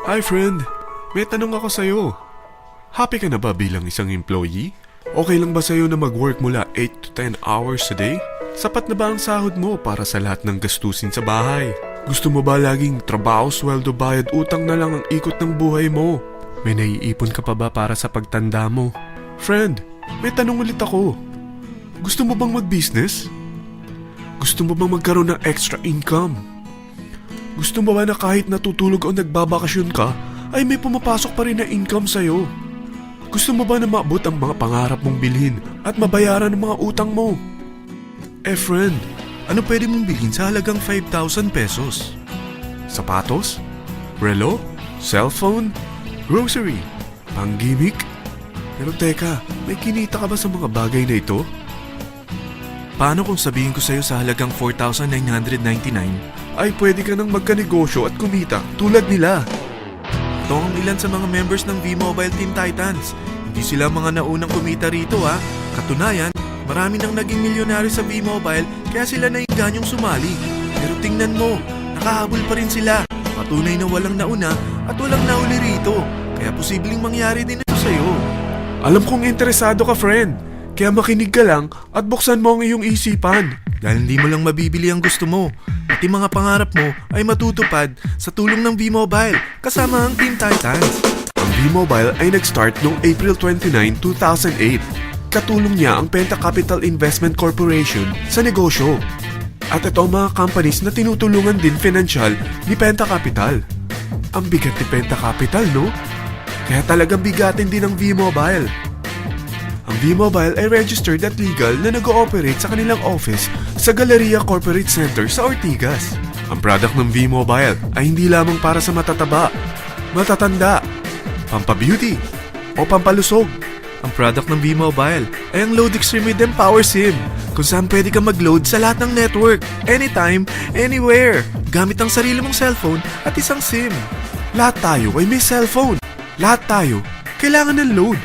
Hi friend, may tanong ako sa'yo. Happy ka na ba bilang isang employee? Okay lang ba sa'yo na mag-work mula 8 to 10 hours a day? Sapat na ba ang sahod mo para sa lahat ng gastusin sa bahay? Gusto mo ba laging trabaho, sweldo, bayad, utang na lang ang ikot ng buhay mo? May naiipon ka pa ba para sa pagtanda mo? Friend, may tanong ulit ako. Gusto mo bang mag-business? Gusto mo bang magkaroon ng extra income? Gusto mo ba na kahit natutulog o nagbabakasyon ka, ay may pumapasok pa rin na income sa'yo? Gusto mo ba na maabot ang mga pangarap mong bilhin at mabayaran ang mga utang mo? Friend, ano pwede mong bilhin sa halagang 5,000 pesos? Sapatos? Relo? Cellphone? Grocery? Pang-gimmick? Pero teka, may kinita ka ba sa mga bagay na ito? Paano kung sabihin ko sa'yo sa halagang 4,999 ay pwede ka nang magkanegosyo at kumita tulad nila? Ito ang ilan sa mga members ng V-Mobile Teen Titans. Hindi sila mga naunang kumita rito ha. Katunayan, marami nang naging milyonaryo sa V-Mobile kaya sila naingganyong sumali. Pero tingnan mo, nakahabol pa rin sila. Patunay na walang nauna at walang nauli rito. Kaya posibleng mangyari din ito sa'yo. Alam kong interesado ka, friend. Kaya makinig ka lang at buksan mo ang iyong isipan. Dahil hindi mo lang mabibili ang gusto mo. At yung mga pangarap mo ay matutupad sa tulong ng V-Mobile kasama ang Teen Titans. Ang V-Mobile ay nag-start noong April 29, 2008. Katulong niya ang Penta Capital Investment Corporation sa negosyo. At ito ang mga companies na tinutulungan din financial ni Penta Capital. Ang bigat ni Penta Capital, no? Kaya talagang bigatin din ang V-Mobile. Ang V-Mobile ay registered at legal na nag-ooperate sa kanilang office sa Galleria Corporate Center sa Ortigas. Ang product ng V-Mobile ay hindi lamang para sa matataba, matatanda, pampabeauty, o pampalusog. Ang product ng V-Mobile ay ang Load Extreme with Empower SIM, kung saan pwede kang mag-load sa lahat ng network, anytime, anywhere, gamit ang sarili mong cellphone at isang SIM. Lahat tayo ay may cellphone. Lahat tayo kailangan ng load.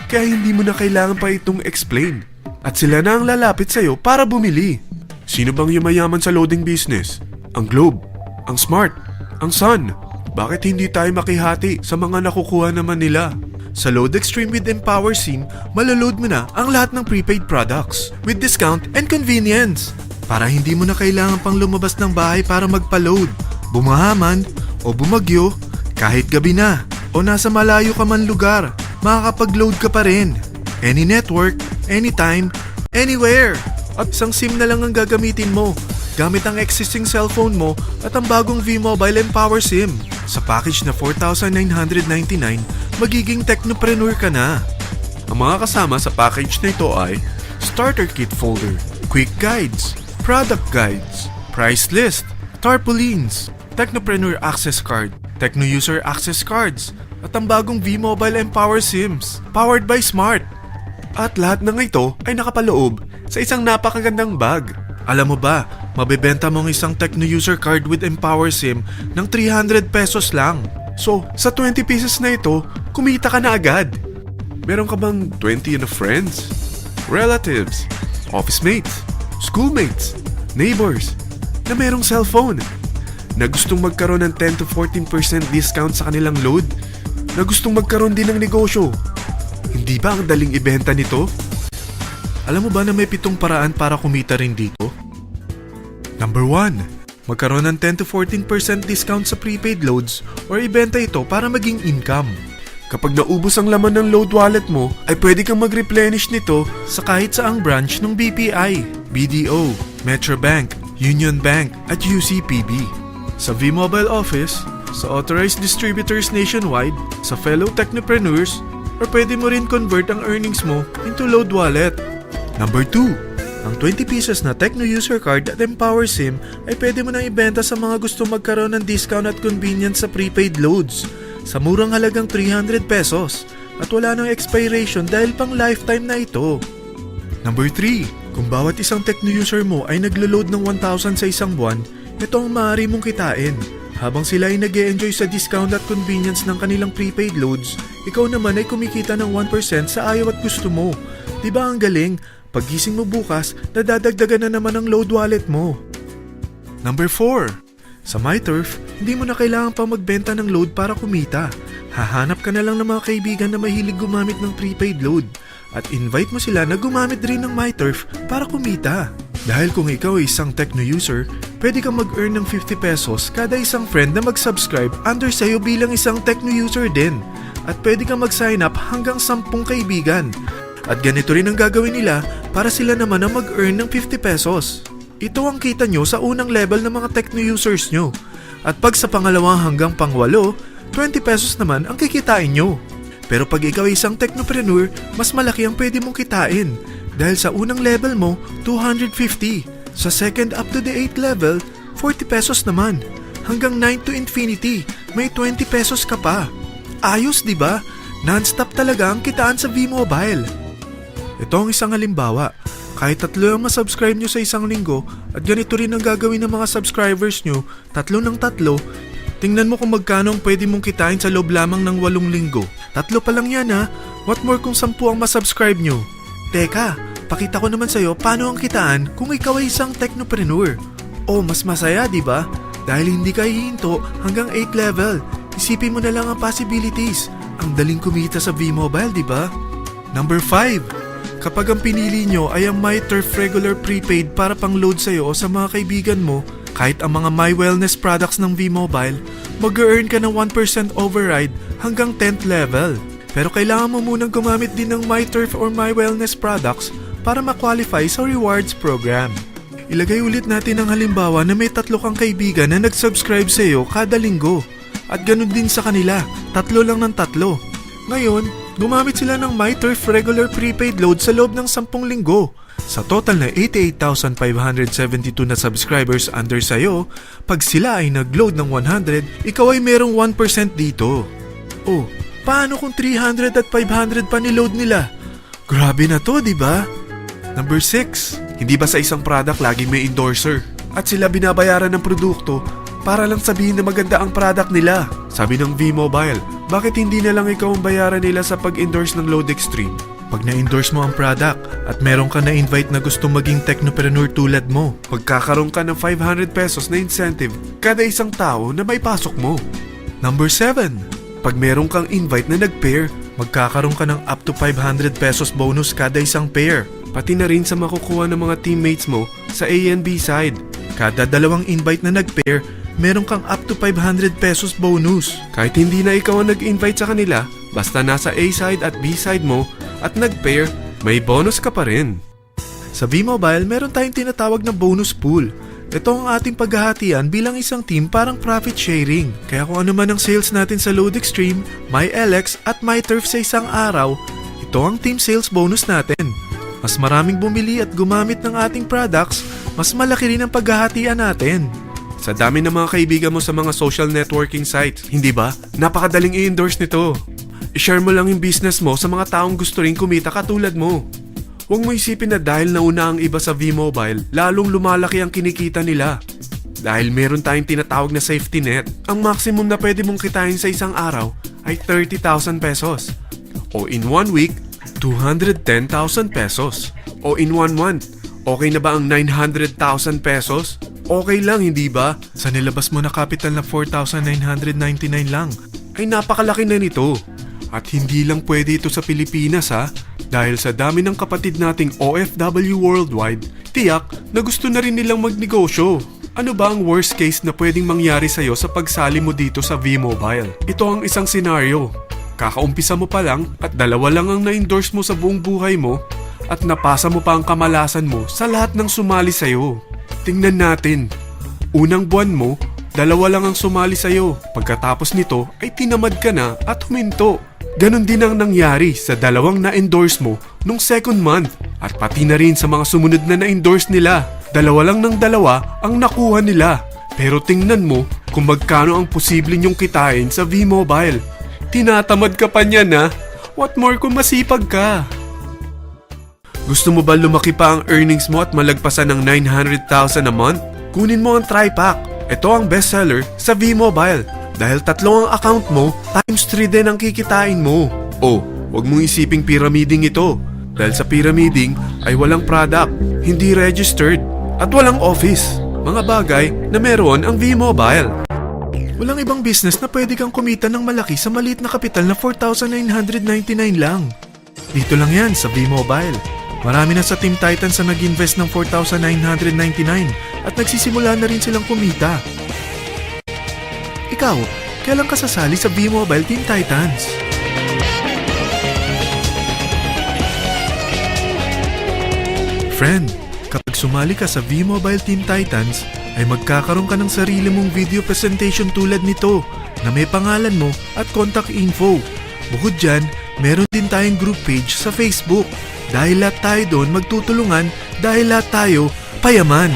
Kaya hindi mo na kailangan pa itong explain. At sila na ang lalapit sa'yo para bumili. Sino bang yumayaman sa loading business? Ang Globe, ang Smart, ang Sun. Bakit hindi tayo makihati sa mga nakukuha naman nila? Sa Load Extreme with Empower SIM, maloload mo na ang lahat ng prepaid products with discount and convenience. Para hindi mo na kailangan pang lumabas ng bahay para magpa-load. Bumahaman o bumagyo, kahit gabi na o nasa malayo ka man lugar, makakapag-load ka pa rin. Any network, anytime, anywhere. At isang SIM na lang ang gagamitin mo gamit ang existing cellphone mo at ang bagong V-Mobile Empower SIM. Sa package na 4,999, magiging technopreneur ka na. Ang mga kasama sa package na ito ay Starter Kit Folder, Quick Guides, Product Guides, Price List, Tarpaulins, Technopreneur Access Card, Techno User Access Cards, at ang bagong V-Mobile Empower SIMs, powered by Smart. At lahat ng ito ay nakapaloob sa isang napakagandang bag. Alam mo ba, mabebenta mo ang isang Techno User Card with Empower SIM ng 300 pesos lang. So, sa 20 pieces na ito, kumita ka na agad. Meron ka bang 20 na friends, relatives, office mates, schoolmates, neighbors, na merong cellphone, na gustong magkaroon ng 10 to 14% discount sa kanilang load, na gustong magkaroon din ng negosyo? Hindi ba ang daling ibenta nito? Alam mo ba na may 7 paraan para kumita rin dito? Number 1. Magkaroon ng 10 to 14% discount sa prepaid loads or ibenta ito para maging income. Kapag naubos ang laman ng load wallet mo, ay pwede kang mag-replenish nito sa kahit saang branch ng BPI, BDO, Metrobank, Union Bank at UCPB. Sa V-Mobile Office, sa authorized distributors nationwide, sa fellow technopreneurs, or pwede mo rin convert ang earnings mo into load wallet. Number 2. Ang 20 pieces na Techno User Card at Empower SIM ay pwede mo nang ibenta sa mga gusto magkaroon ng discount at convenience sa prepaid loads sa murang halagang 300 pesos at wala nang expiration dahil pang lifetime na ito. Number 3. Kung bawat isang Techno user mo ay naglo-load ng 1,000 sa isang buwan, ito ang maaari mong kitain. Habang sila ay nag-e-enjoy sa discount at convenience ng kanilang prepaid loads, ikaw naman ay kumikita ng 1% sa ayaw at gusto mo. Diba ang galing? Paggising mo bukas, nadadagdagan na naman ang load wallet mo. Number 4. Sa MyTurf, hindi mo na kailangan pa magbenta ng load para kumita. Hahanap ka na lang ng mga kaibigan na mahilig gumamit ng prepaid load at invite mo sila na gumamit rin ng MyTurf para kumita. Dahil kung ikaw ay isang Tecno user, pwede kang mag-earn ng 50 pesos kada isang friend na mag-subscribe under sa'yo bilang isang Tecno user din. At pwede kang mag-sign up hanggang 10 kaibigan. At ganito rin ang gagawin nila para sila naman ang mag-earn ng 50 pesos. Ito ang kita nyo sa unang level ng mga Tecno users nyo. At pag sa pangalawa hanggang pang-8, 20 pesos naman ang kikitain nyo. Pero pag ikaw ay isang technopreneur, mas malaki ang pwede mong kitain. Dahil sa unang level mo, 250. Sa second up to the 8th level, 40 pesos naman. Hanggang 9 to infinity, may 20 pesos ka pa. Ayos, di ba? Non-stop talaga ang kitaan sa V-Mobile. Ito ang isang halimbawa. Kahit 3 ang masubscribe nyo sa isang linggo at ganito rin ang gagawin ng mga subscribers nyo, 3 ng 3, tingnan mo kung magkano ang pwede mong kitain sa loob lamang ng 8 linggo. 3 pa lang yan ha. What more kung 10 ang masubscribe nyo? Teka, pakita ko naman sa'yo paano ang kitaan kung ikaw ay isang technopreneur. Oh, mas masaya, di ba? Dahil hindi ka hihinto hanggang 8th level. Isipin mo na lang ang possibilities. Ang daling kumita sa V-Mobile, di ba? Number 5. Kapag ang pinili nyo ay ang MyTurf regular prepaid para pang-load sa'yo o sa mga kaibigan mo, kahit ang mga My Wellness products ng V-Mobile, mag-earn ka ng 1% override hanggang 10th level. Pero kailangan mo munang gumamit din ng MyTurf or My Wellness products para ma-qualify sa rewards program. Ilagay ulit natin ang halimbawa na may 3 kang kaibigan na nag-subscribe sa iyo kada linggo. At ganun din sa kanila, 3 lang ng 3. Ngayon, gumamit sila ng MyTurf regular prepaid load sa loob ng 10 linggo. Sa total na 88,572 na subscribers under sa'yo, pag sila ay nag-load ng 100, ikaw ay merong 1% dito. Oh, paano kung 300 at 500 pa niload nila? Grabe na to, di ba? Number 6. Hindi ba sa isang product laging may endorser? At sila binabayaran ng produkto para lang sabihin na maganda ang product nila. Sabi ng V-Mobile, bakit hindi na lang ikaw ang bayaran nila sa pag-endorse ng Load Extreme? Pag na-endorse mo ang product at meron ka na-invite na gusto maging technopreneur tulad mo, magkakaroon ka ng 500 pesos na incentive kada isang tao na may pasok mo. Number 7. Pag meron kang invite na nag-pair, magkakaroon ka ng up to 500 pesos bonus kada isang pair. Pati na rin sa makukuha ng mga teammates mo sa A and B side. Kada 2 invite na nag-pair, meron kang up to 500 pesos bonus. Kahit hindi na ikaw ang nag-invite sa kanila, basta nasa A side at B side mo at nag-pair, may bonus ka pa rin. Sa V-Mobile, meron tayong tinatawag na bonus pool. Ito ang ating paghahatian bilang isang team parang profit sharing. Kaya kung ano man ang sales natin sa Load Extreme, MyLX at MyTurf sa isang araw, ito ang team sales bonus natin. Mas maraming bumili at gumamit ng ating products, mas malaki rin ang paghahatian natin. Sa dami ng mga kaibigan mo sa mga social networking sites, hindi ba? Napakadaling i-endorse nito. I-share mo lang yung business mo sa mga taong gusto rin kumita katulad mo. Huwag mo isipin na dahil nauna ang iba sa V-Mobile, lalong lumalaki ang kinikita nila. Dahil meron tayong tinatawag na safety net, ang maximum na pwede mong kitain sa isang araw ay 30,000 pesos. O in 1 week, 210,000 pesos. O in 1 month, okay na ba ang 900,000 pesos? Okay lang, hindi ba? Sa nilabas mo na capital na 4,999 lang, ay napakalaki na nito. At hindi lang pwede ito sa Pilipinas ha, dahil sa dami ng kapatid nating OFW worldwide, tiyak na gusto na rin nilang magnegosyo. Ano ba ang worst case na pwedeng mangyari sa'yo sa pagsali mo dito sa V-Mobile? Ito ang isang senaryo. Kakaumpisa mo pa lang at 2 lang ang na-endorse mo sa buong buhay mo at napasa mo pa ang kamalasan mo sa lahat ng sumali sa'yo. Tingnan natin. Unang buwan mo, 2 lang ang sumali sa'yo. Pagkatapos nito ay tinamad ka na at huminto. Ganon din ang nangyari sa 2 na-endorse mo nung second month at pati na rin sa mga sumunod na na-endorse nila. 2 lang ng 2 ang nakuha nila. Pero tingnan mo kung magkano ang posible nyong kitain sa V-Mobile. Tinatamad ka pa niyan ha? What more kung masipag ka? Gusto mo ba lumaki pa ang earnings mo at malagpasan ng 900,000 a month? Kunin mo ang TriPack. Ito ang bestseller sa V-Mobile. Dahil 3 ang account mo, times 3 din ang kikitain mo. Oh, wag mong isiping pyramiding ito. Dahil sa pyramiding ay walang product, hindi registered, at walang office. mga bagay na meron ang V-Mobile. Walang ibang business na pwede kang kumita ng malaki sa maliit na kapital na 4,999 lang. Dito lang yan sa V-Mobile. Marami na sa Team Titans na nag-invest ng 4,999 at nagsisimula na rin silang kumita. Ikaw, kailan ka sasali sa V-Mobile Team Titans? Friend, kapag sumali ka sa V-Mobile Team Titans, ay magkakaroon ka ng sarili mong video presentation tulad nito na may pangalan mo at contact info. Bukod dyan, meron din tayong group page sa Facebook. Dahil lahat tayo doon magtutulungan dahil lahat tayo payaman.